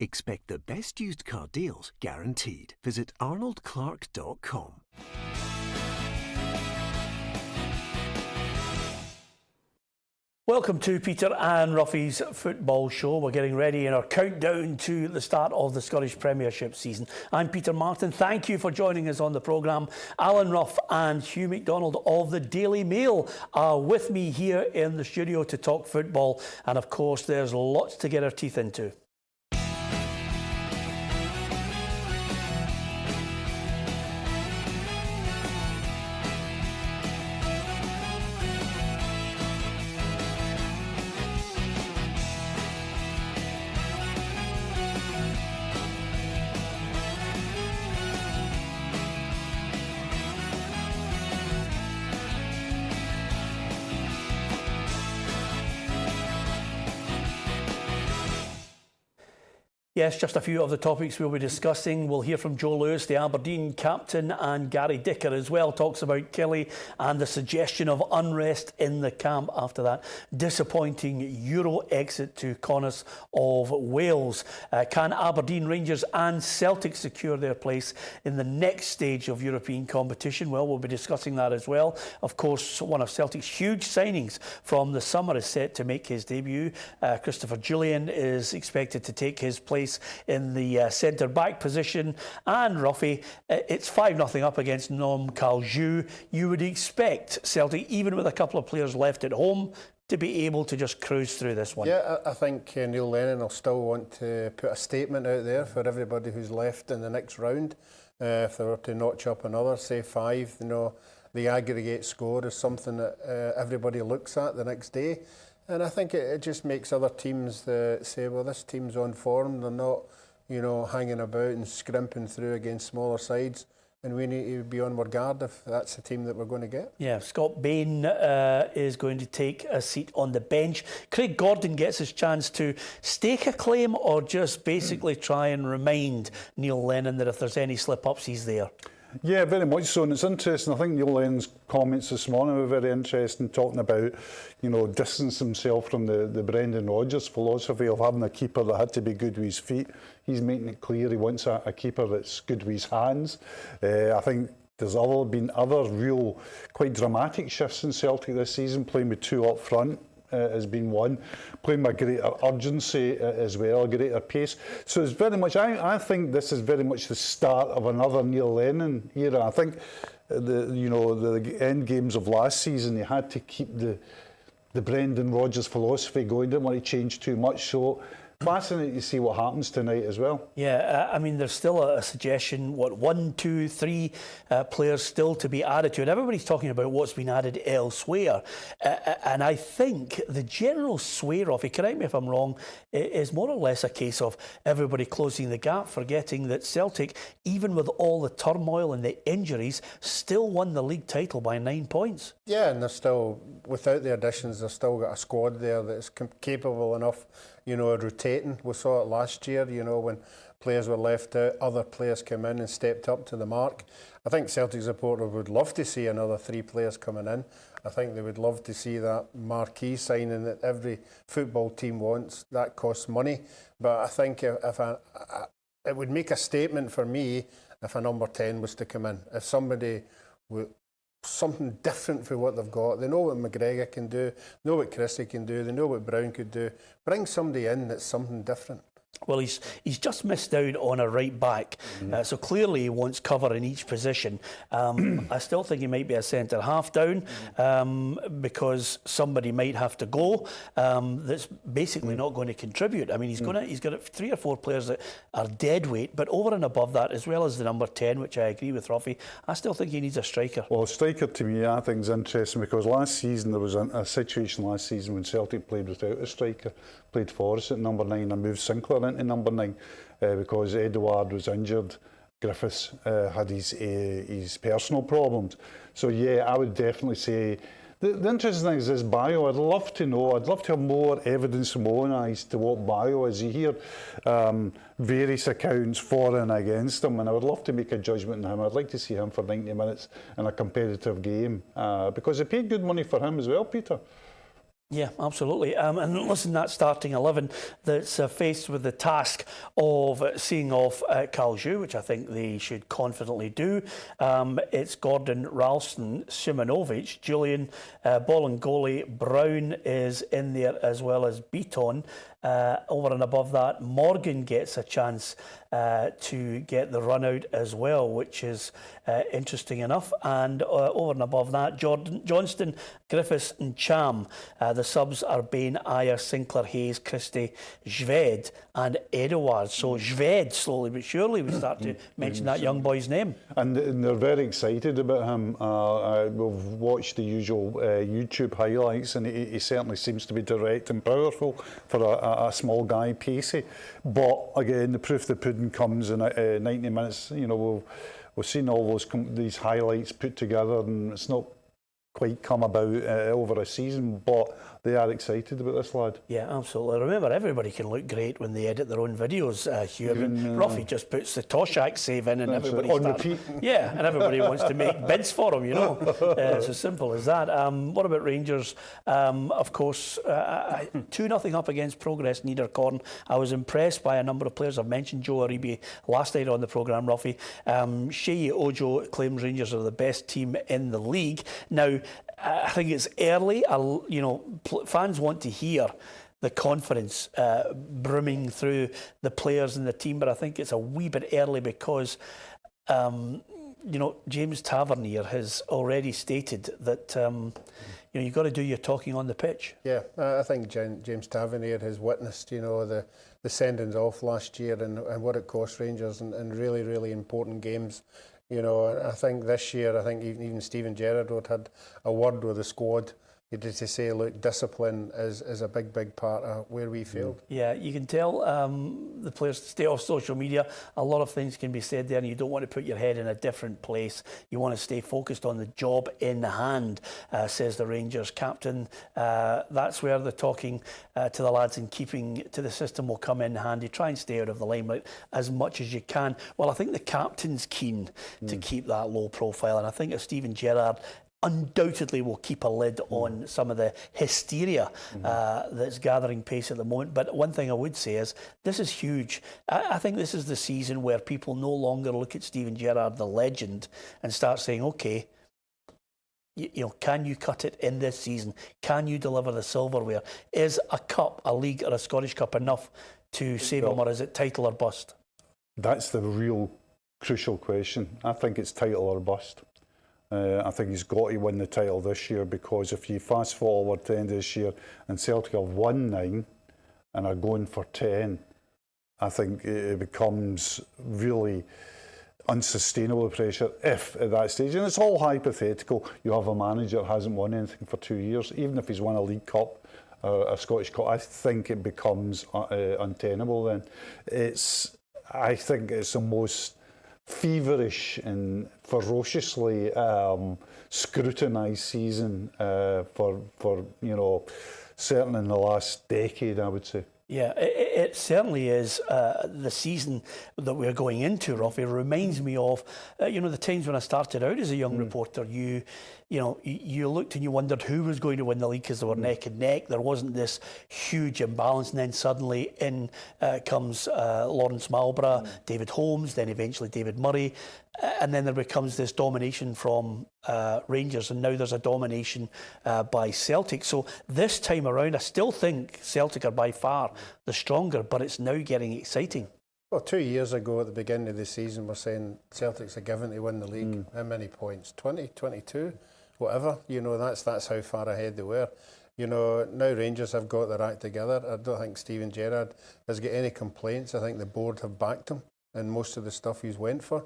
Expect the best used car deals guaranteed. Visit arnoldclark.com. Welcome to Peter and Ruffy's Football Show. We're getting ready in our countdown to the start of the Scottish Premiership season. I'm Peter Martin. Thank you for joining us on the programme. Alan Ruff and Hugh MacDonald of the Daily Mail are with me here in the studio to talk football. And of course, there's lots to get our teeth into. Yes, just a few of the topics we'll be discussing. We'll hear from Joe Lewis, the Aberdeen captain, and Gary Dicker as well talks about Kelly and the suggestion of unrest in the camp after that disappointing Euro exit to Connacht of Wales. Can Aberdeen, Rangers and Celtic secure their place in the next stage of European competition? Well, we'll be discussing that as well. Of course, one of Celtic's huge signings from the summer is set to make his debut. Christopher Julian is expected to take his place in the centre-back position. And Ruffy, it's 5-0 up against Nom Caljou. You would expect Celtic, even with a couple of players left at home, to be able to just cruise through this one. Yeah, I think Neil Lennon will still want to put a statement out there for everybody who's left in the next round. If they were to notch up another, say 5, you know, the aggregate score is something that everybody looks at the next day. And I think it just makes other teams say, well, this team's on form. They're not, you know, hanging about and scrimping through against smaller sides. And we need to be on our guard if that's the team that we're going to get. Yeah, Scott Bain is going to take a seat on the bench. Craig Gordon gets his chance to stake a claim or just basically try and remind Neil Lennon that if there's any slip-ups, he's there. Yeah, very much so, and it's interesting. I think Neil Lennon's comments this morning were very interesting, talking about, you know, distancing himself from the Brendan Rodgers philosophy of having a keeper that had to be good with his feet. He's making it clear he wants a keeper that's good with his hands. I think there's been other real, quite dramatic shifts in Celtic this season, playing with 2 up front. Has been one, playing with greater urgency as well, greater pace. So it's very much, I think this is very much the start of another Neil Lennon era. I think the end games of last season, they had to keep the Brendan Rodgers philosophy going, didn't want to change too much. So fascinating to see what happens tonight as well. Yeah, I mean, there's still a suggestion, 1, 2, 3 players still to be added to it. Everybody's talking about what's been added elsewhere. And I think the general sway, Ruffy, correct me if I'm wrong, is more or less a case of everybody closing the gap, forgetting that Celtic, even with all the turmoil and the injuries, still won the league title by 9 points. Yeah, and they're still, without the additions, they've still got a squad there that's capable enough, you know, rotating. We saw it last year, you know, when players were left out, other players came in and stepped up to the mark. I think Celtic supporters would love to see another 3 players coming in. I think they would love to see that marquee signing that every football team wants. That costs money. But I think it would make a statement for me if a number 10 was to come in. If somebody something different for what they've got. They know what McGregor can do, know what Chrissy can do, they know what Brown could do. Bring somebody in that's something different. Well, he's just missed out on a right back, so clearly he wants cover in each position. I still think he might be a centre half down because somebody might have to go that's basically not going to contribute. I mean, he's got 3 or 4 players that are dead weight, but over and above that, as well as the number 10, which I agree with Ruffy, I still think he needs a striker. Well, a striker to me, I think, is interesting because last season there was a situation last season when Celtic played without a striker. Played Forrest at number 9 and moved Sinclair into number 9 because Edouard was injured. Griffiths had his personal problems. So yeah, I would definitely say the interesting thing is this bio. I'd love to know. I'd love to have more evidence from my own eyes to what bio is. You hear various accounts for and against him, and I would love to make a judgment on him. I'd like to see him for 90 minutes in a competitive game because they paid good money for him as well, Peter. Yeah, absolutely. And listen, that starting 11 that's faced with the task of seeing off Kalju, which I think they should confidently do. It's Gordon, Ralston, Simonovic, Julian, Bolingoli, Brown is in there as well as Beaton. Over and above that, Morgan gets a chance to get the run out as well, which is interesting enough. And over and above that, Johnston, Griffiths and Cham. The subs are Bain, Ayer, Sinclair, Hayes, Christie, Zved and Edouard. So Zved, slowly but surely, we start to mention that young boy's name. And they're very excited about him. We've watched the usual YouTube highlights, and he certainly seems to be direct and powerful for a small guy, pacey. But again, the proof of the pudding comes in 90 minutes. You know, we've seen all these highlights put together, and it's not quite come about over a season, but they are excited about this lad. Yeah, absolutely. Remember, everybody can look great when they edit their own videos, Hugh. Ruffy just puts the Toshak save in and everybody starts... repeat. Yeah, and everybody wants to make bids for him, you know. It's as simple as that. What about Rangers? Of course, 2-0 up against Progress Niederkorn. I was impressed by a number of players. I've mentioned Joe Aribe last night on the programme, Ruffy. Sheyi Ojo claims Rangers are the best team in the league. Now, I think it's early. You know, fans want to hear the confidence brimming through the players and the team, but I think it's a wee bit early because, you know, James Tavernier has already stated that, you know, you've got to do your talking on the pitch. Yeah, I think James Tavernier has witnessed, you know, the sendings off last year and what it cost Rangers in really, really important games. You know, I think this year, I think even Steven Gerrard had a word with the squad to say, look, discipline is a big, big part of where we failed. Yeah, you can tell the players to stay off social media. A lot of things can be said there, and you don't want to put your head in a different place. You want to stay focused on the job in hand, says the Rangers captain. That's where the talking to the lads and keeping to the system will come in handy. Try and stay out of the limelight as much as you can. Well, I think the captain's keen to keep that low profile, and I think if Steven Gerrard undoubtedly will keep a lid on some of the hysteria that's gathering pace at the moment. But one thing I would say is this is huge. I think this is the season where people no longer look at Steven Gerrard, the legend, and start saying, okay, you know, can you cut it in this season? Can you deliver the silverware? Is a cup, a league or a Scottish Cup enough to save him, or is it title or bust? That's the real crucial question. I think it's title or bust. I think he's got to win the title this year, because if you fast forward to the end of this year and Celtic have won 9 and are going for 10, I think it becomes really unsustainable pressure if at that stage, and it's all hypothetical, you have a manager that hasn't won anything for 2 years, even if he's won a League Cup or a Scottish Cup, I think it becomes untenable then. I think it's the most feverish and ferociously scrutinised season for you know, certainly in the last decade, I would say. Yeah, it certainly is. The season that we're going into, Ruffy, reminds me of, you know, the times when I started out as a young reporter. You looked and you wondered who was going to win the league because they were neck and neck. There wasn't this huge imbalance, and then suddenly in comes Lawrence Marlborough, David Holmes, then eventually David Murray, and then there becomes this domination from Rangers, and now there's a domination by Celtic. So this time around, I still think Celtic are by far the stronger, but it's now getting exciting. Well, 2 years ago at the beginning of the season, we're saying Celtic's a given to win the league. How many points? 20, 22, whatever. You know, that's how far ahead they were. You know, now Rangers have got their act together. I don't think Steven Gerrard has got any complaints. I think the board have backed him in most of the stuff he's went for.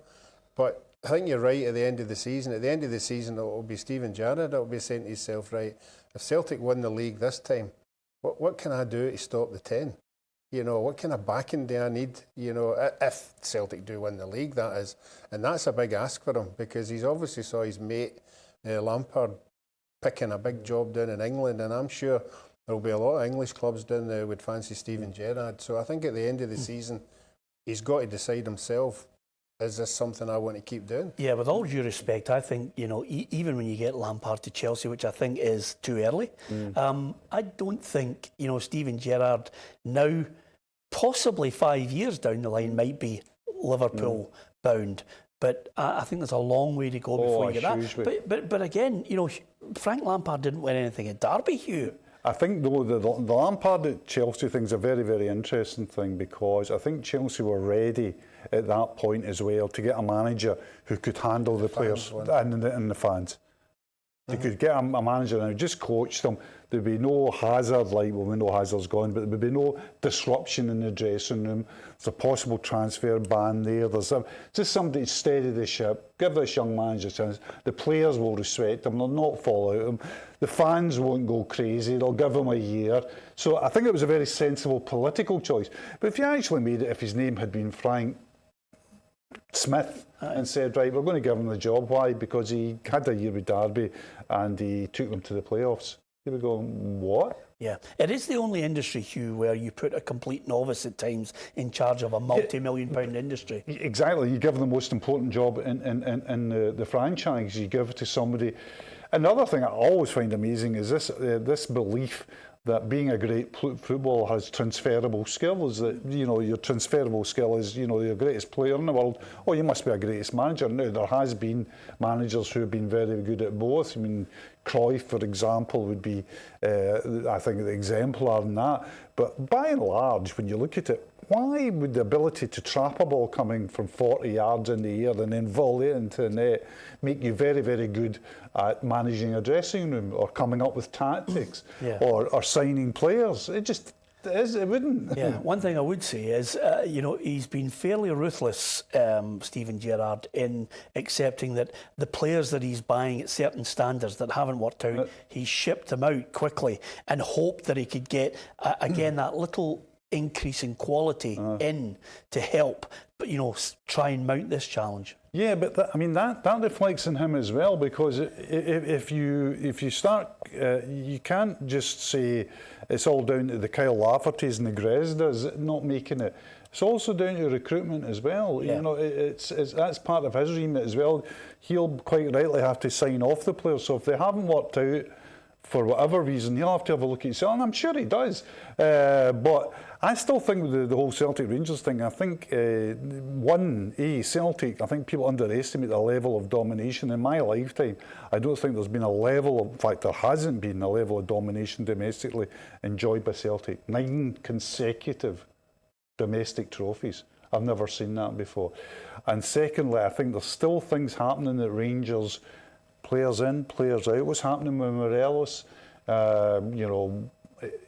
But I think you're right at the end of the season. At the end of the season, it will be Steven Gerrard that will be saying to himself, right, if Celtic win the league this time, what can I do to stop the 10? You know, what kind of backing do I need, you know, if Celtic do win the league, that is. And that's a big ask for him, because he's obviously saw his mate Lampard picking a big job down in England, and I'm sure there will be a lot of English clubs down there would fancy Steven Gerrard. So I think at the end of the season, he's got to decide himself, is this something I want to keep doing? Yeah, with all due respect, I think, you know, even when you get Lampard to Chelsea, which I think is too early, I don't think, you know, Steven Gerrard now, possibly 5 years down the line, might be Liverpool bound. But I think there's a long way to go before you get that. But again, you know, Frank Lampard didn't win anything at Derby, Hugh. I think, though, the Lampard at Chelsea thing's a very, very interesting thing, because I think Chelsea were ready at that point as well to get a manager who could handle the players and the fans. They could get a manager and just coach them. There'd be no Hazard, like, well, we know Hazard's gone, but there would be no disruption in the dressing room. There's a possible transfer ban there. There's just somebody to steady the ship, give this young manager a chance. The players will respect him, they'll not fall out of him. The fans won't go crazy, they'll give him a year. So I think it was a very sensible political choice. But if you actually made it, if his name had been Frank Smith and said, right, we're going to give him the job. Why? Because he had a year with Derby and he took them to the playoffs. They were going, what? Yeah, it is the only industry, Hugh, where you put a complete novice at times in charge of a multi-million-pound industry. Exactly. You give them the most important job in the franchise. You give it to somebody. Another thing I always find amazing is this belief that being a great footballer has transferable skills. That, you know, your transferable skill is, you know, you're the greatest player in the world. Oh, you must be a greatest manager. Now, there has been managers who have been very good at both. I mean, Cruyff, for example, would be, I think, the exemplar in that. But by and large, when you look at it, why would the ability to trap a ball coming from 40 yards in the air and then volley it into the net make you very, very good at managing a dressing room or coming up with tactics or signing players? It just is, it wouldn't. Yeah, one thing I would say is, you know, he's been fairly ruthless, Steven Gerrard, in accepting that the players that he's buying at certain standards that haven't worked out, he shipped them out quickly and hoped that he could get, again, that little increase in quality in to help, but, you know, try and mount this challenge. Yeah, but that reflects on him as well, because if you start, you can't just say it's all down to the Kyle Laffertys and the Grezdas not making it. It's also down to recruitment as well. Yeah. You know, it's that's part of his remit as well. He'll quite rightly have to sign off the players. So if they haven't worked out for whatever reason, he'll have to have a look at himself, and I'm sure he does. But I still think with the whole Celtic Rangers thing, I think, Celtic, I think people underestimate the level of domination. In my lifetime, I don't think there's been a level of, in fact, there hasn't been a level of domination domestically enjoyed by Celtic. 9 consecutive domestic trophies. I've never seen that before. And secondly, I think there's still things happening at Rangers, players in, players out. What's happening with Morelos? You know,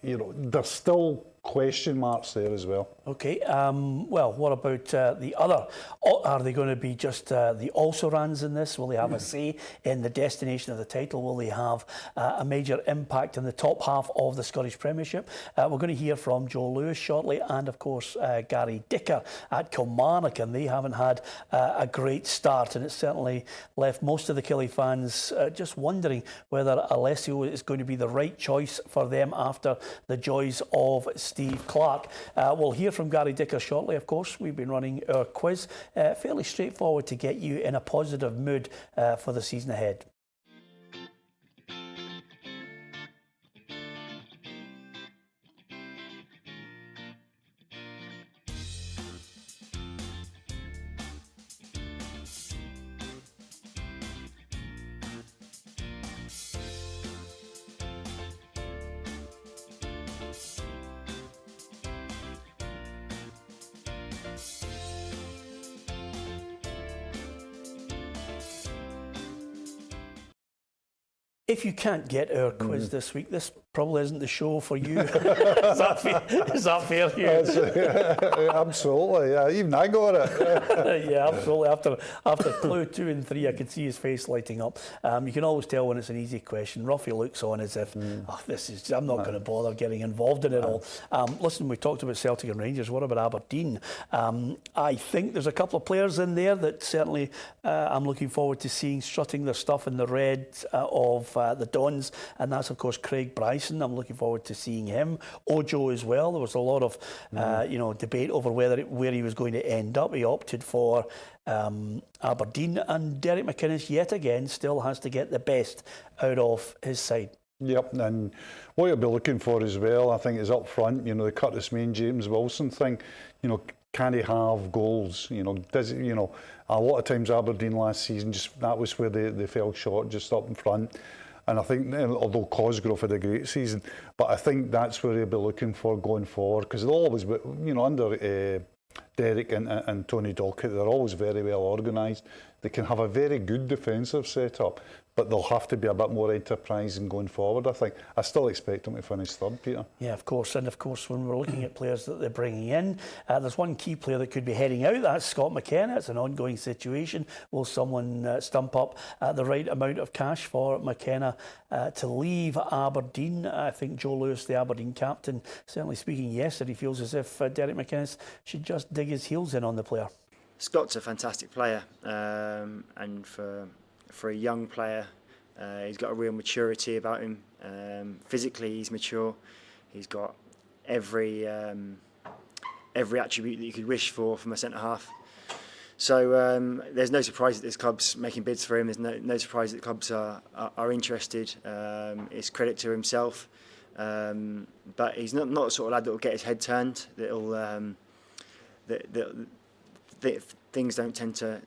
there's still question marks there as well. Okay, well, what about the other? Are they going to be just the also-rans in this? Will they have a say in the destination of the title? Will they have a major impact in the top half of the Scottish Premiership? We're going to hear from Joe Lewis shortly, and of course Gary Dicker at Kilmarnock, and they haven't had a great start, and it's certainly left most of the Killie fans just wondering whether Alessio is going to be the right choice for them after the joys of Steve Clarke. We'll hear from Gary Dicker shortly, of course. We've been running our quiz. Fairly straightforward to get you in a positive mood for the season ahead. If you can't get our quiz this week, this probably isn't the show for you. Is that fair, Hugh? Absolutely, yeah. Even I got it. Yeah, absolutely. After clue 2 and 3, I could see his face lighting up. You can always tell when it's an easy question. Ruffy looks on as if, I'm not going to bother getting involved in it all. Listen, we talked about Celtic and Rangers. What about Aberdeen? I think there's a couple of players in there that certainly I'm looking forward to seeing strutting their stuff in the red of the Dons, and that's of course Craig Bryce. Tyson. I'm looking forward to seeing him. Ojo as well. There was a lot of debate over where he was going to end up. He opted for Aberdeen, and Derek McInnes yet again still has to get the best out of his side. Yep, and what you'll be looking for as well, I think, is up front. The Curtis Main, James Wilson thing. Can he have goals? Does it, a lot of times Aberdeen last season, that was where they fell short, just up in front. And I think, although Cosgrove had a great season, but I think that's where he'll be looking for going forward, because they'll always be, under Derek and Tony Dockett, they're always very well organised. They can have a very good defensive setup, but they'll have to be a bit more enterprising going forward, I think. I still expect them to finish third, Peter. Yeah, of course. And of course, when we're looking at players that they're bringing in, there's one key player that could be heading out. That's Scott McKenna. It's an ongoing situation. Will someone stump up the right amount of cash for McKenna to leave Aberdeen? I think Joe Lewis, the Aberdeen captain, certainly speaking yesterday, feels as if Derek McInnes should just dig his heels in on the player. Scott's a fantastic player, and for a young player, he's got a real maturity about him. Physically, he's mature. He's got every attribute that you could wish for from a centre half. So there's no surprise that this club's making bids for him. There's no surprise that the clubs are interested. It's credit to himself, but he's not the sort of lad that will get his head turned. Things don't tend to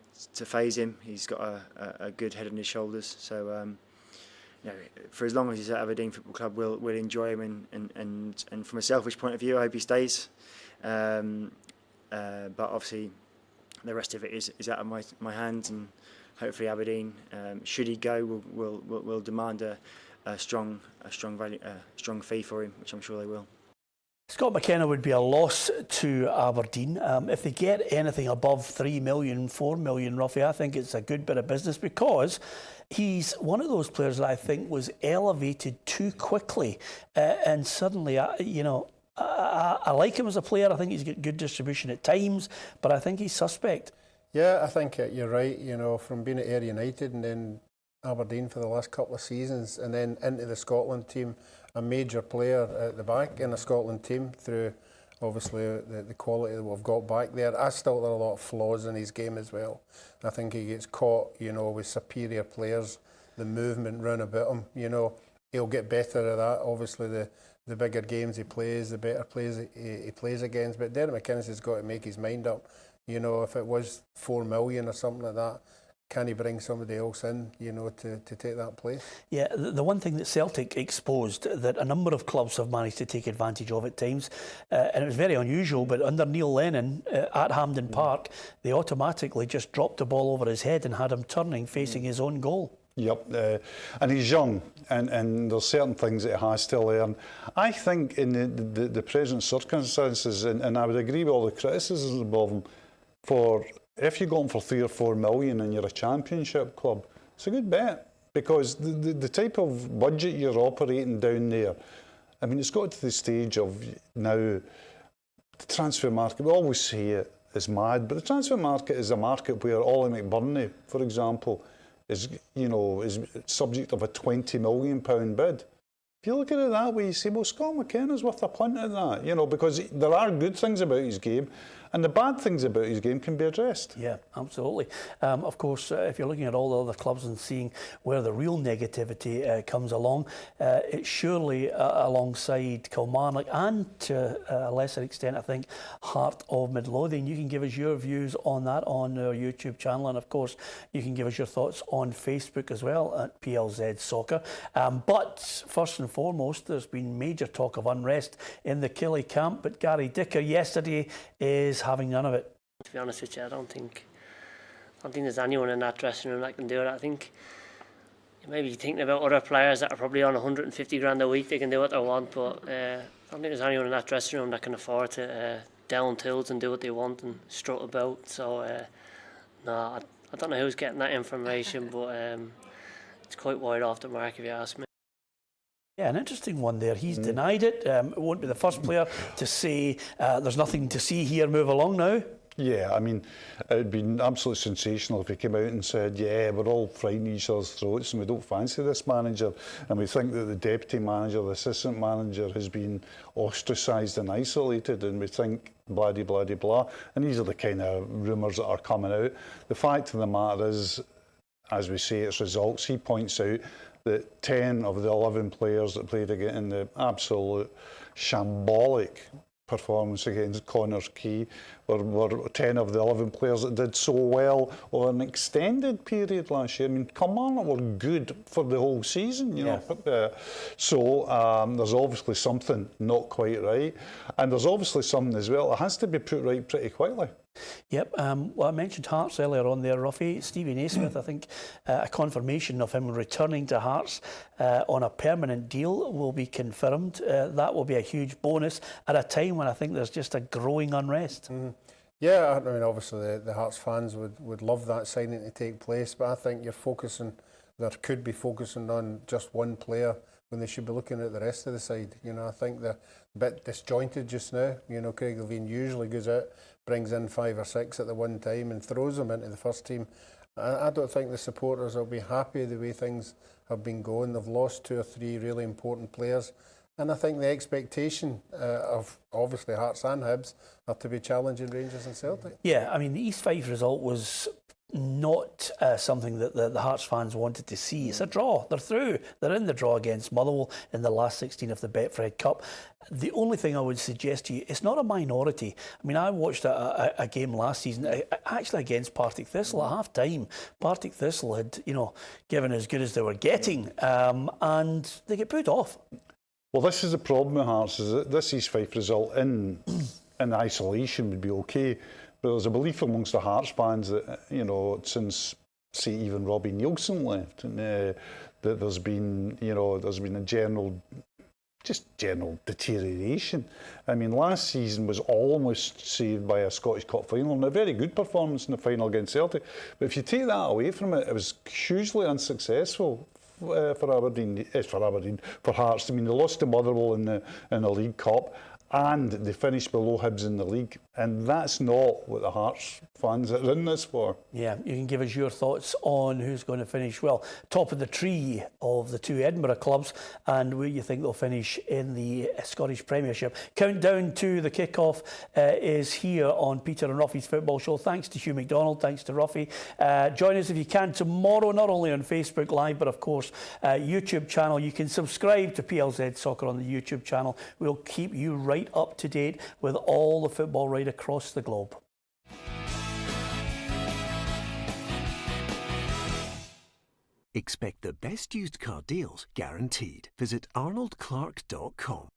faze him. He's got a good head on his shoulders. So for as long as he's at Aberdeen Football Club, we'll enjoy him. And from a selfish point of view, I hope he stays. But obviously, the rest of it is out of my hands. And hopefully, Aberdeen, should he go, will demand a strong fee for him, which I'm sure they will. Scott McKenna would be a loss to Aberdeen. If they get anything above 3 million, 4 million roughly, I think it's a good bit of business, because he's one of those players that I think was elevated too quickly. And suddenly, I like him as a player. I think he's got good distribution at times, but I think he's suspect. Yeah, I think you're right. From being at Ayr United and then Aberdeen for the last couple of seasons, and then into the Scotland team, a major player at the back in the Scotland team through obviously the quality that we've got back there. I still think there are a lot of flaws in his game as well. I think he gets caught, with superior players, the movement round about him. He'll get better at that. Obviously, the bigger games he plays, the better players he plays against. But Derek McInnes has got to make his mind up. If it was 4 million or something like that, can he bring somebody else in, to take that place? Yeah, the one thing that Celtic exposed that a number of clubs have managed to take advantage of at times, and it was very unusual, but under Neil Lennon at Hampden Park, they automatically just dropped the ball over his head and had him turning, facing his own goal. Yep, and he's young, and there's certain things that he has to learn. I think in the present circumstances, and I would agree with all the criticisms of him, if you go on for 3 or 4 million and you're a championship club, it's a good bet, because the type of budget you're operating down there, I mean, it's got to the stage of now, the transfer market, we always say it is mad, but the transfer market is a market where Ollie McBurney, for example, is subject of a £20 million bid. If you look at it that way, you say, well, Scott McKenna's worth a punt at that, because there are good things about his game, and the bad things about his game can be addressed. Yeah, absolutely. Of course, if you're looking at all the other clubs and seeing where the real negativity comes along, it's surely alongside Kilmarnock and to a lesser extent, I think, Heart of Midlothian. You can give us your views on that on our YouTube channel, and of course, you can give us your thoughts on Facebook as well at PLZ Soccer. But first and foremost, there's been major talk of unrest in the Killie camp, but Gary Dicker yesterday is having none of it. To be honest with you, I don't think there's anyone in that dressing room that can do it. I think maybe thinking about other players that are probably on 150 grand a week, they can do what they want, but I don't think there's anyone in that dressing room that can afford to down tools and do what they want and strut about. So no, I don't know who's getting that information, but it's quite wide off the mark if you ask me. Yeah, an interesting one there. He's denied it. It won't be the first player to say there's nothing to see here, move along now. Yeah, I mean, it would be absolutely sensational if he came out and said, yeah, we're all frightened each other's throats and we don't fancy this manager. And we think that the deputy manager, the assistant manager has been ostracised and isolated, and we think blah, blah, blah, blah. And these are the kind of rumours that are coming out. The fact of the matter is, as we say, it's results. He points out that 10 of the 11 players that played again in the absolute shambolic performance against Connors Quay were 10 of the 11 players that did so well over an extended period last year. I mean, Kilmarnock were good for the whole season, you know. So there's obviously something not quite right. And there's obviously something as well that has to be put right pretty quickly. Yep. Well, I mentioned Hearts earlier on there, Ruffy. Stevie Naismith, I think a confirmation of him returning to Hearts on a permanent deal will be confirmed. That will be a huge bonus at a time when I think there's just a growing unrest. Mm-hmm. Yeah, I mean, obviously the Hearts fans would love that signing to take place, but I think there could be focusing on just one player when they should be looking at the rest of the side. You know, I think they're a bit disjointed just now. You know, Craig Levein usually goes out, brings in 5 or 6 at the one time and throws them into the first team. I don't think the supporters will be happy the way things have been going. They've lost 2 or 3 really important players. And I think the expectation of obviously Hearts and Hibs are to be challenging Rangers and Celtic. Yeah, I mean, the East Fife result was not something that the Hearts fans wanted to see. It's a draw. They're through. They're in the draw against Motherwell in the last 16 of the Betfred Cup. The only thing I would suggest to you, it's not a minority. I mean, I watched a game last season, actually against Partick Thistle at half-time. Partick Thistle had, given as good as they were getting, and they get put off. Well, this is the problem with Hearts, is that this East Fife result in isolation would be okay, but there's a belief amongst the Hearts fans that, since, say, even Robbie Nielsen left, and, that there's been a general deterioration. I mean, last season was almost saved by a Scottish Cup final, and a very good performance in the final against Celtic. But if you take that away from it, it was hugely unsuccessful for Hearts. I mean, they lost to Motherwell in the League Cup, and they finished below Hibs in the league, and that's not what the Hearts fans are in this for. Yeah, you can give us your thoughts on who's going to finish, well, top of the tree of the 2 Edinburgh clubs, and where you think they'll finish in the Scottish Premiership. Countdown to the kick-off is here on Peter and Ruffy's Football Show. Thanks to Hugh MacDonald, thanks to Ruffy. Join us if you can tomorrow, not only on Facebook Live, but of course YouTube channel. You can subscribe to PLZ Soccer on the YouTube channel. We'll keep you right up to date with all the football right across the globe. Expect the best used car deals guaranteed. Visit arnoldclark.com.